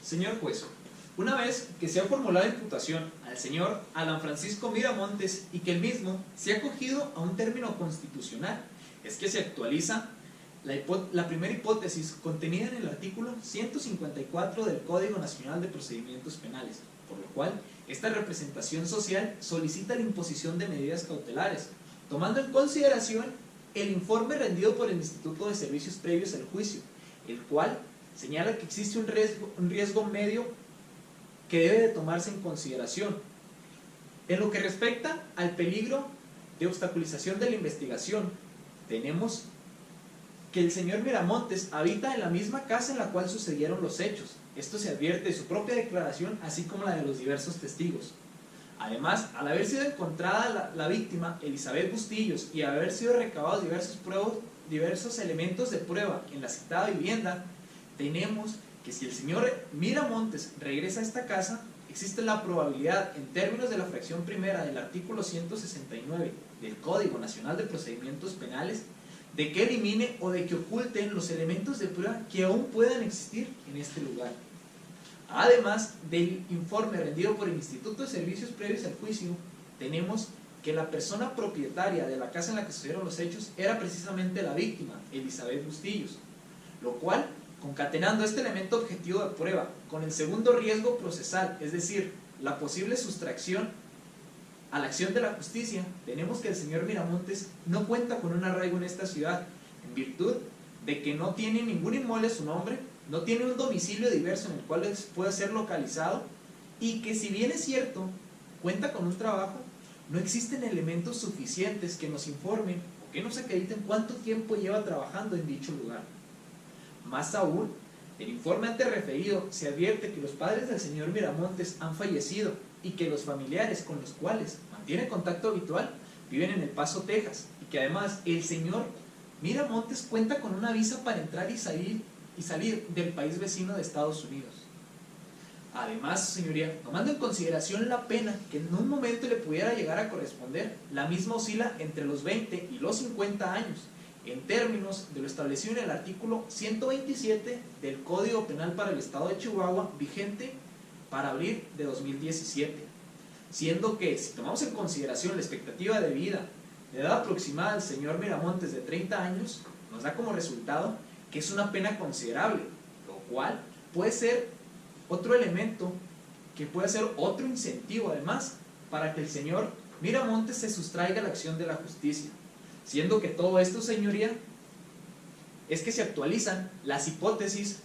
Señor juez, una vez que se ha formulado imputación al señor Alan Francisco Miramontes y que el mismo se ha acogido a un término constitucional, es que se actualiza la primera hipótesis contenida en el artículo 154 del Código Nacional de Procedimientos Penales, por lo cual esta representación social solicita la imposición de medidas cautelares, tomando en consideración el informe rendido por el Instituto de Servicios Previos al Juicio, el cual señala que existe un riesgo medio que debe de tomarse en consideración. En lo que respecta al peligro de obstaculización de la investigación, tenemos que el señor Miramontes habita en la misma casa en la cual sucedieron los hechos. Esto se advierte de su propia declaración, así como la de los diversos testigos. Además, al haber sido encontrada la víctima, Elizabeth Bustillos, y haber sido recabados diversos elementos de prueba en la citada vivienda, tenemos que si el señor Miramontes regresa a esta casa, existe la probabilidad, en términos de la fracción primera del artículo 169 del Código Nacional de Procedimientos Penales, de que elimine o de que oculten los elementos de prueba que aún puedan existir en este lugar. Además del informe rendido por el Instituto de Servicios Previos al Juicio, tenemos que la persona propietaria de la casa en la que sucedieron los hechos era precisamente la víctima, Elizabeth Bustillos, lo cual, concatenando este elemento objetivo de prueba con el segundo riesgo procesal, es decir, la posible sustracción a la acción de la justicia, tenemos que el señor Miramontes no cuenta con un arraigo en esta ciudad, en virtud de que no tiene ningún inmueble a su nombre, no tiene un domicilio diverso en el cual pueda ser localizado, y que si bien es cierto, cuenta con un trabajo, no existen elementos suficientes que nos informen o que nos acrediten cuánto tiempo lleva trabajando en dicho lugar. Más aún, el informe antes referido se advierte que los padres del señor Miramontes han fallecido y que los familiares con los cuales mantiene contacto habitual viven en El Paso, Texas, y que además el señor Miramontes cuenta con una visa para entrar y salir del país vecino de Estados Unidos. Además, señoría, tomando en consideración la pena que en un momento le pudiera llegar a corresponder, la misma oscila entre los 20 y los 50 años, en términos de lo establecido en el artículo 127 del Código Penal para el Estado de Chihuahua, vigente para abril de 2017, siendo que, si tomamos en consideración la expectativa de vida de edad aproximada del señor Miramontes de 30 años, nos da como resultado que es una pena considerable, lo cual puede ser otro elemento, que puede ser otro incentivo además, para que el señor Miramontes se sustraiga a la acción de la justicia, siendo que todo esto, señoría, es que se actualizan las hipótesis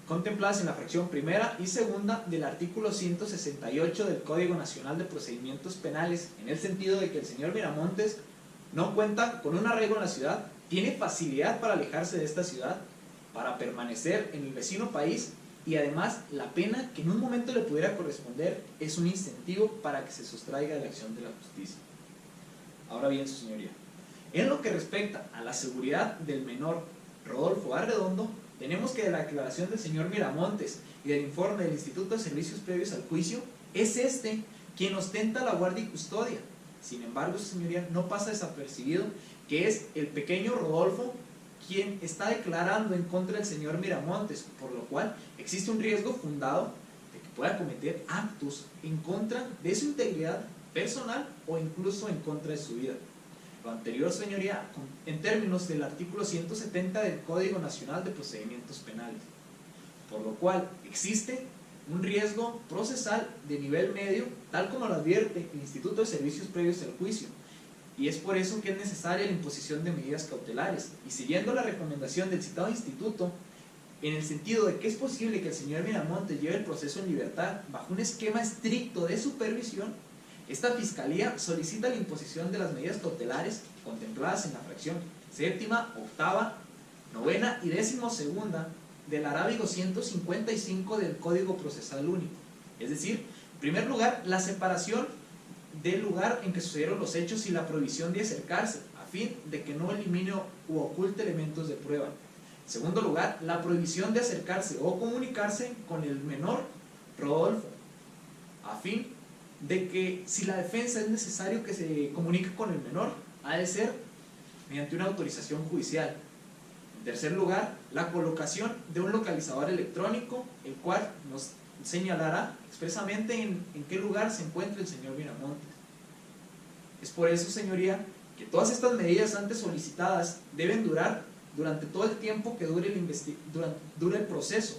contempladas en la fracción primera y segunda del artículo 168 del Código Nacional de Procedimientos Penales, en el sentido de que el señor Miramontes no cuenta con un arraigo en la ciudad, tiene facilidad para alejarse de esta ciudad, para permanecer en el vecino país, y además la pena que en un momento le pudiera corresponder es un incentivo para que se sustraiga de la acción de la justicia. Ahora bien, su señoría, en lo que respecta a la seguridad del menor Rodolfo Arredondo, tenemos que de la declaración del señor Miramontes y del informe del Instituto de Servicios Previos al Juicio, es este quien ostenta la guardia y custodia. Sin embargo, su señoría, no pasa desapercibido que es el pequeño Rodolfo quien está declarando en contra del señor Miramontes, por lo cual existe un riesgo fundado de que pueda cometer actos en contra de su integridad personal o incluso en contra de su vida. Lo anterior, señoría, en términos del artículo 170 del Código Nacional de Procedimientos Penales, por lo cual existe un riesgo procesal de nivel medio, tal como lo advierte el Instituto de Servicios Previos al Juicio, y es por eso que es necesaria la imposición de medidas cautelares, y siguiendo la recomendación del citado instituto, en el sentido de que es posible que el señor Miramontes lleve el proceso en libertad bajo un esquema estricto de supervisión, esta Fiscalía solicita la imposición de las medidas cautelares contempladas en la fracción séptima, octava, novena y 12ª del arábigo 155 del Código Procesal Único. Es decir, en primer lugar, la separación del lugar en que sucedieron los hechos y la prohibición de acercarse, a fin de que no elimine u oculte elementos de prueba. En segundo lugar, la prohibición de acercarse o comunicarse con el menor Rodolfo, a fin de que si la defensa es necesario que se comunique con el menor, ha de ser mediante una autorización judicial. En En tercer lugar, la colocación de un localizador electrónico, el cual nos señalará expresamente en qué lugar se encuentra el señor Miramontes. Es por eso, señoría, que todas estas medidas antes solicitadas deben durar durante todo el tiempo que dure el proceso,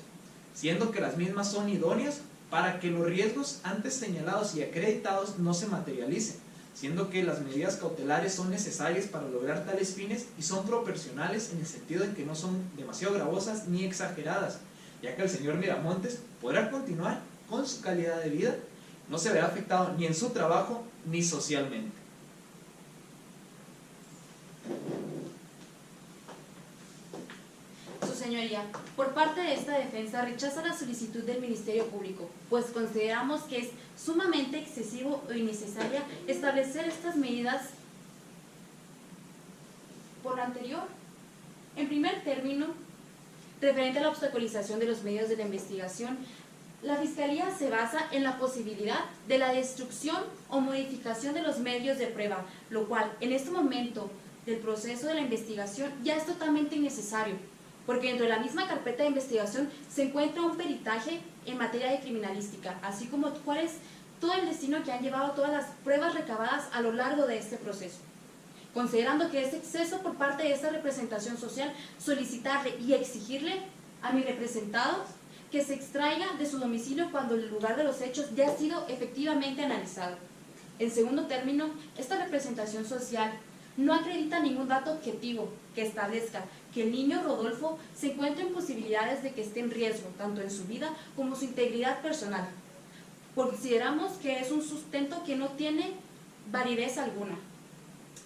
siendo que las mismas son idóneas para que los riesgos antes señalados y acreditados no se materialicen, siendo que las medidas cautelares son necesarias para lograr tales fines y son proporcionales en el sentido en que no son demasiado gravosas ni exageradas, ya que el señor Miramontes podrá continuar con su calidad de vida, no se verá afectado ni en su trabajo ni socialmente. Su señoría, por parte de esta defensa rechaza la solicitud del Ministerio Público, pues consideramos que es sumamente excesivo o innecesaria establecer estas medidas por lo anterior. En primer término, referente a la obstaculización de los medios de la investigación, la Fiscalía se basa en la posibilidad de la destrucción o modificación de los medios de prueba, lo cual en este momento del proceso de la investigación ya es totalmente innecesario, porque dentro de la misma carpeta de investigación se encuentra un peritaje en materia de criminalística, así como cuál es todo el destino que han llevado todas las pruebas recabadas a lo largo de este proceso. Considerando que es exceso por parte de esta representación social solicitarle y exigirle a mi representado que se extraiga de su domicilio cuando el lugar de los hechos ya ha sido efectivamente analizado. En segundo término, esta representación social no acredita ningún dato objetivo que establezca que el niño Rodolfo se encuentra en posibilidades de que esté en riesgo, tanto en su vida como su integridad personal. Consideramos que es un sustento que no tiene validez alguna.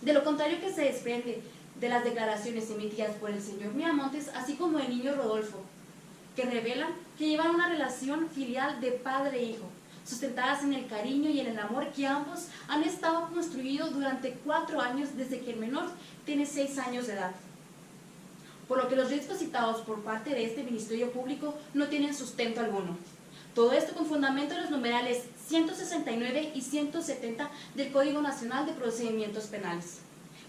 De lo contrario que se desprende de las declaraciones emitidas por el señor Miramontes, así como el niño Rodolfo, que revelan que llevan una relación filial de padre e hijo, sustentadas en el cariño y en el amor que ambos han estado construidos durante 4 años desde que el menor tiene 6 años de edad. Por lo que los riesgos citados por parte de este Ministerio Público no tienen sustento alguno. Todo esto con fundamento en los numerales 169 y 170 del Código Nacional de Procedimientos Penales.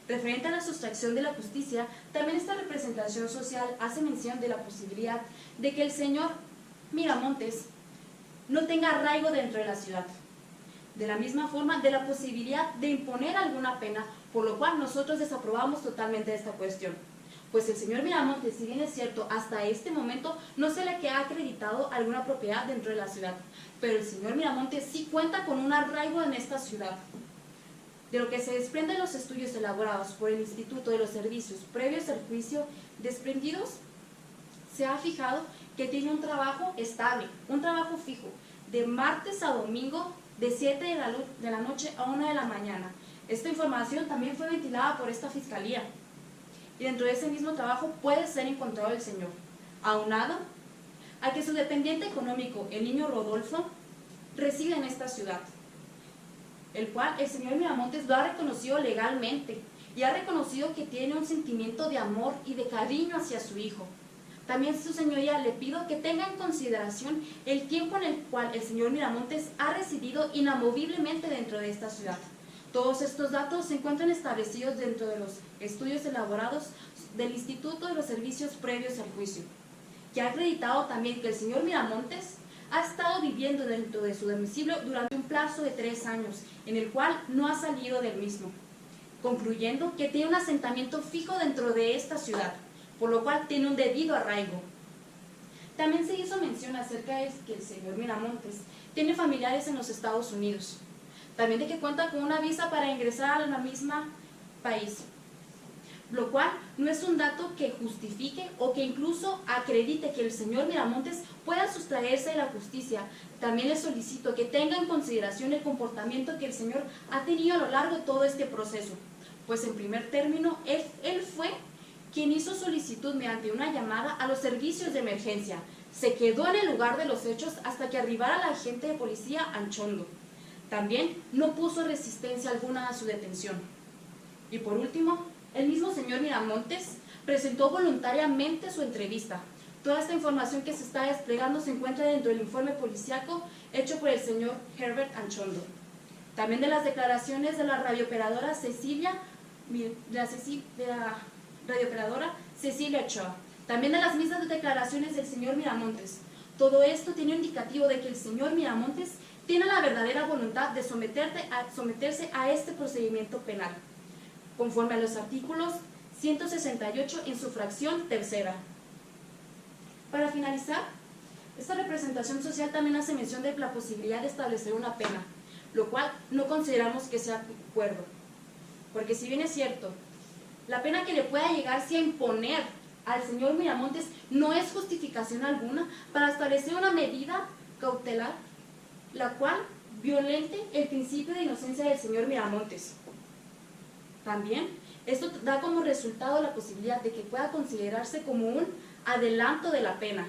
Referente a la sustracción de la justicia, también esta representación social hace mención de la posibilidad de que el señor Miramontes no tenga arraigo dentro de la ciudad. De la misma forma, de la posibilidad de imponer alguna pena, por lo cual nosotros desaprobamos totalmente esta cuestión. Pues el señor Miramontes, si bien es cierto, hasta este momento no se le ha acreditado alguna propiedad dentro de la ciudad, pero el señor Miramontes sí cuenta con un arraigo en esta ciudad. De lo que se desprende de los estudios elaborados por el Instituto de los Servicios previos al juicio desprendidos, se ha fijado que tiene un trabajo estable, un trabajo fijo, de martes a domingo, de 7 de la noche a 1 de la mañana. Esta información también fue ventilada por esta Fiscalía. Y dentro de ese mismo trabajo puede ser encontrado el señor, aunado a que su dependiente económico, el niño Rodolfo, reside en esta ciudad, el cual el señor Miramontes lo ha reconocido legalmente y ha reconocido que tiene un sentimiento de amor y de cariño hacia su hijo. También, su señoría, le pido que tenga en consideración el tiempo en el cual el señor Miramontes ha residido inamoviblemente dentro de esta ciudad. Todos estos datos se encuentran establecidos dentro de los estudios elaborados del Instituto de los Servicios previos al juicio, que ha acreditado también que el señor Miramontes ha estado viviendo dentro de su domicilio durante un plazo de 3 años, en el cual no ha salido del mismo, concluyendo que tiene un asentamiento fijo dentro de esta ciudad, por lo cual tiene un debido arraigo. También se hizo mención acerca de que el señor Miramontes tiene familiares en los Estados Unidos, también de que cuenta con una visa para ingresar a la misma país, lo cual no es un dato que justifique o que incluso acredite que el señor Miramontes pueda sustraerse de la justicia. También le solicito que tenga en consideración el comportamiento que el señor ha tenido a lo largo de todo este proceso, pues en primer término, él fue quien hizo solicitud mediante una llamada a los servicios de emergencia. Se quedó en el lugar de los hechos hasta que arribara la agente de policía Anchondo. También no puso resistencia alguna a su detención. Y por último, el mismo señor Miramontes presentó voluntariamente su entrevista. Toda esta información que se está desplegando se encuentra dentro del informe policíaco hecho por el señor Herbert Anchondo. También de las declaraciones de la radiooperadora Cecilia Ochoa. También de las mismas declaraciones del señor Miramontes. Todo esto tiene un indicativo de que el señor Miramontes tiene la verdadera voluntad de someterse a este procedimiento penal, conforme a los artículos 168 en su fracción tercera. Para finalizar, esta representación social también hace mención de la posibilidad de establecer una pena, lo cual no consideramos que sea cuerdo, porque si bien es cierto, la pena que le pueda llegarse a imponer al señor Miramontes no es justificación alguna para establecer una medida cautelar la cual violente el principio de inocencia del señor Miramontes. También, esto da como resultado la posibilidad de que pueda considerarse como un adelanto de la pena.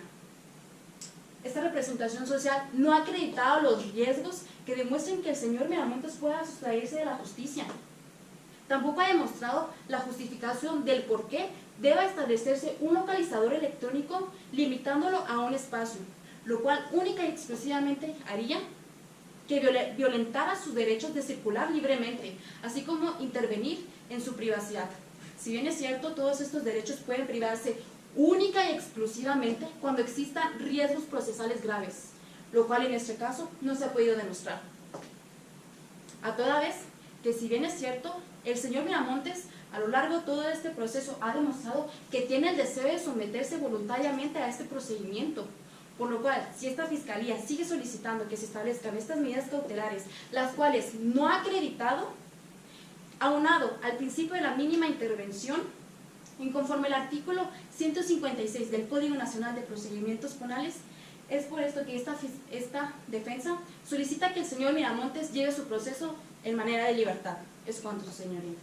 Esta representación social no ha acreditado los riesgos que demuestren que el señor Miramontes pueda sustraerse de la justicia. Tampoco ha demostrado la justificación del por qué deba establecerse un localizador electrónico limitándolo a un espacio, lo cual única y exclusivamente haría que violentara sus derechos de circular libremente, así como intervenir en su privacidad. Si bien es cierto, todos estos derechos pueden privarse única y exclusivamente cuando existan riesgos procesales graves, lo cual en este caso no se ha podido demostrar. A toda vez que, si bien es cierto, el señor Miramontes a lo largo de todo este proceso ha demostrado que tiene el deseo de someterse voluntariamente a este procedimiento, por lo cual, si esta fiscalía sigue solicitando que se establezcan estas medidas cautelares, las cuales no ha acreditado, aunado al principio de la mínima intervención, y conforme al artículo 156 del Código Nacional de Procedimientos Penales, es por esto que esta defensa solicita que el señor Miramontes lleve su proceso en manera de libertad. Es cuanto, su señoría.